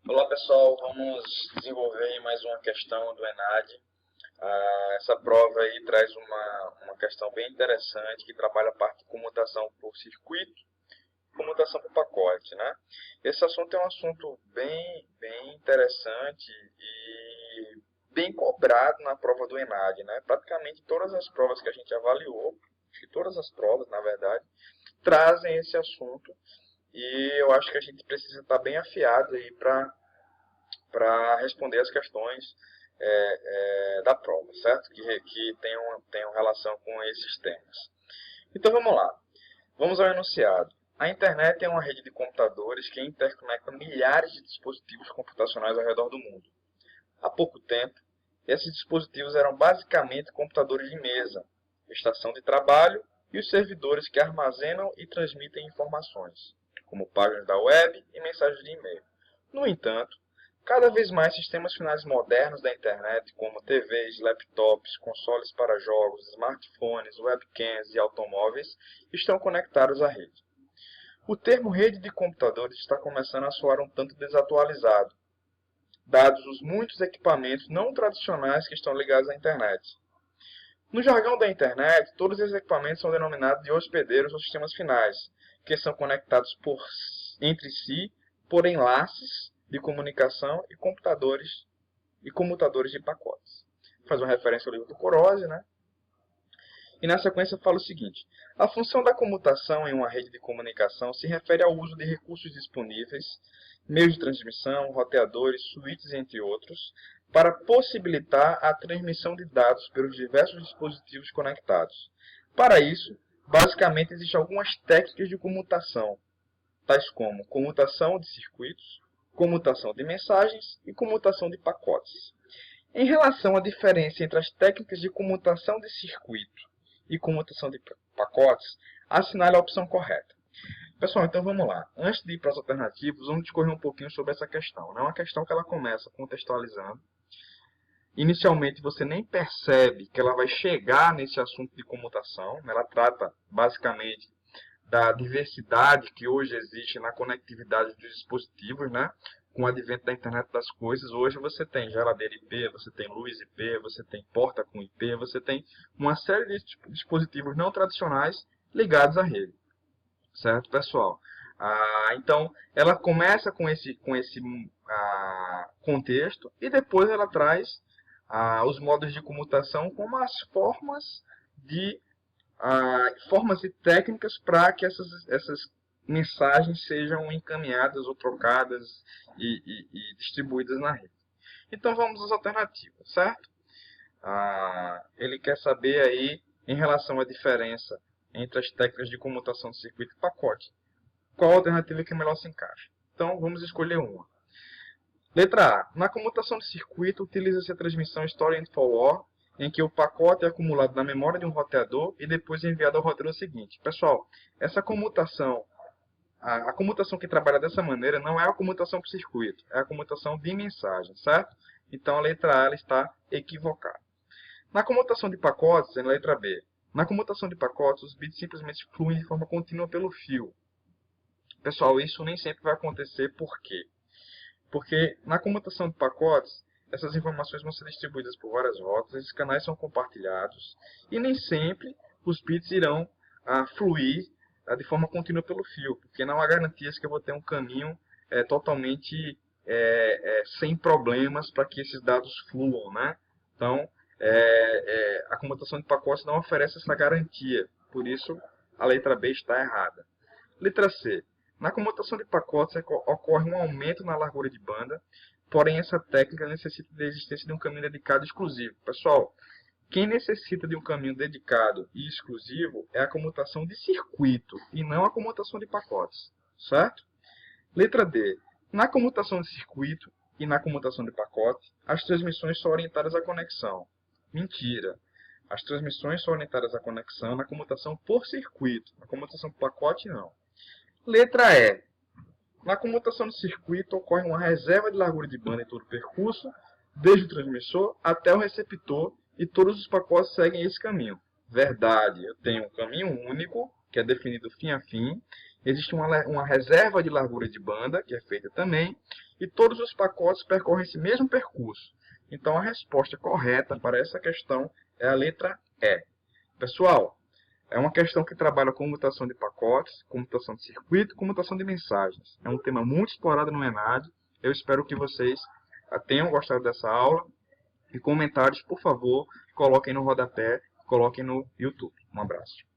Olá pessoal, vamos desenvolver mais uma questão do ENAD. Essa prova aí traz uma questão bem interessante que trabalha a parte de comutação por circuito e comutação por pacote, né? Esse assunto é um assunto bem interessante e bem cobrado na prova do ENAD, né? Praticamente todas as provas que a gente avaliou, acho que todas as provas, na verdade, trazem esse assunto e eu acho que a gente precisa estar bem afiado aí para responder as questões da prova, certo? Que tenham relação com esses temas. Então vamos lá. Vamos ao enunciado. A internet é uma rede de computadores que interconecta milhares de dispositivos computacionais ao redor do mundo. Há pouco tempo, esses dispositivos eram basicamente computadores de mesa, estação de trabalho e os servidores que armazenam e transmitem informações, como páginas da web e mensagens de e-mail. No entanto, cada vez mais sistemas finais modernos da internet, como TVs, laptops, consoles para jogos, smartphones, webcams e automóveis, estão conectados à rede. O termo rede de computadores está começando a soar um tanto desatualizado, dados os muitos equipamentos não tradicionais que estão ligados à internet. No jargão da internet, todos esses equipamentos são denominados de hospedeiros ou sistemas finais, que são conectados entre si por enlaces de comunicação e computadores e comutadores de pacotes. Faz uma referência ao livro do Corose, né? E na sequência fala o seguinte: a função da comutação em uma rede de comunicação se refere ao uso de recursos disponíveis, meios de transmissão, roteadores, switches, entre outros, para possibilitar a transmissão de dados pelos diversos dispositivos conectados. Para isso, basicamente existem algumas técnicas de comutação, tais como comutação de circuitos, comutação de mensagens e comutação de pacotes. Em relação à diferença entre as técnicas de comutação de circuito e comutação de pacotes, assinale a opção correta. Pessoal, então vamos lá. Antes de ir para as alternativas, vamos discorrer um pouquinho sobre essa questão. É uma questão que ela começa contextualizando. Inicialmente você nem percebe que ela vai chegar nesse assunto de comutação. Ela trata basicamente da diversidade que hoje existe na conectividade dos dispositivos, né? Com o advento da internet das coisas, hoje você tem geladeira IP, você tem luz IP, você tem porta com IP, você tem uma série de dispositivos não tradicionais ligados à rede. Certo, pessoal? Então, ela começa com esse contexto e depois ela traz os modos de comutação como as formas e técnicas para que essas mensagens sejam encaminhadas ou trocadas e distribuídas na rede. Então vamos às alternativas, certo? Ele quer saber aí, em relação à diferença entre as técnicas de comutação de circuito e pacote, qual a alternativa que melhor se encaixa. Então vamos escolher uma. Letra A. Na comutação de circuito, utiliza-se a transmissão Store and Forward, em que o pacote é acumulado na memória de um roteador e depois enviado ao roteador seguinte. Pessoal, essa comutação, a comutação que trabalha dessa maneira não é a comutação por circuito, é a comutação de mensagem, certo? Então a letra A ela está equivocada. Na comutação de pacotes, na letra B. Na comutação de pacotes, os bits simplesmente fluem de forma contínua pelo fio. Pessoal, isso nem sempre vai acontecer, por quê? Porque na comutação de pacotes, essas informações vão ser distribuídas por várias rotas, esses canais são compartilhados, e nem sempre os bits irão fluir de forma contínua pelo fio, porque não há garantias que eu vou ter um caminho totalmente sem problemas para que esses dados fluam, né? Então, a comutação de pacotes não oferece essa garantia, por isso a letra B está errada. Letra C. Na comutação de pacotes ocorre um aumento na largura de banda, porém essa técnica necessita da existência de um caminho dedicado exclusivo. Pessoal, quem necessita de um caminho dedicado e exclusivo é a comutação de circuito e não a comutação de pacotes, certo? Letra D. Na comutação de circuito e na comutação de pacote, as transmissões são orientadas à conexão. Mentira. As transmissões são orientadas à conexão na comutação por circuito, na comutação por pacote não. Letra E. Na comutação de circuito ocorre uma reserva de largura de banda em todo o percurso, desde o transmissor até o receptor, e todos os pacotes seguem esse caminho. Verdade, eu tenho um caminho único, que é definido fim a fim. Existe uma reserva de largura de banda, que é feita também, e todos os pacotes percorrem esse mesmo percurso. Então a resposta correta para essa questão é a letra E. Pessoal, é uma questão que trabalha comutação de pacotes, comutação de circuito e comutação de mensagens. É um tema muito explorado no ENAD. Eu espero que vocês tenham gostado dessa aula. E comentários, por favor, coloquem no rodapé, coloquem no YouTube. Um abraço.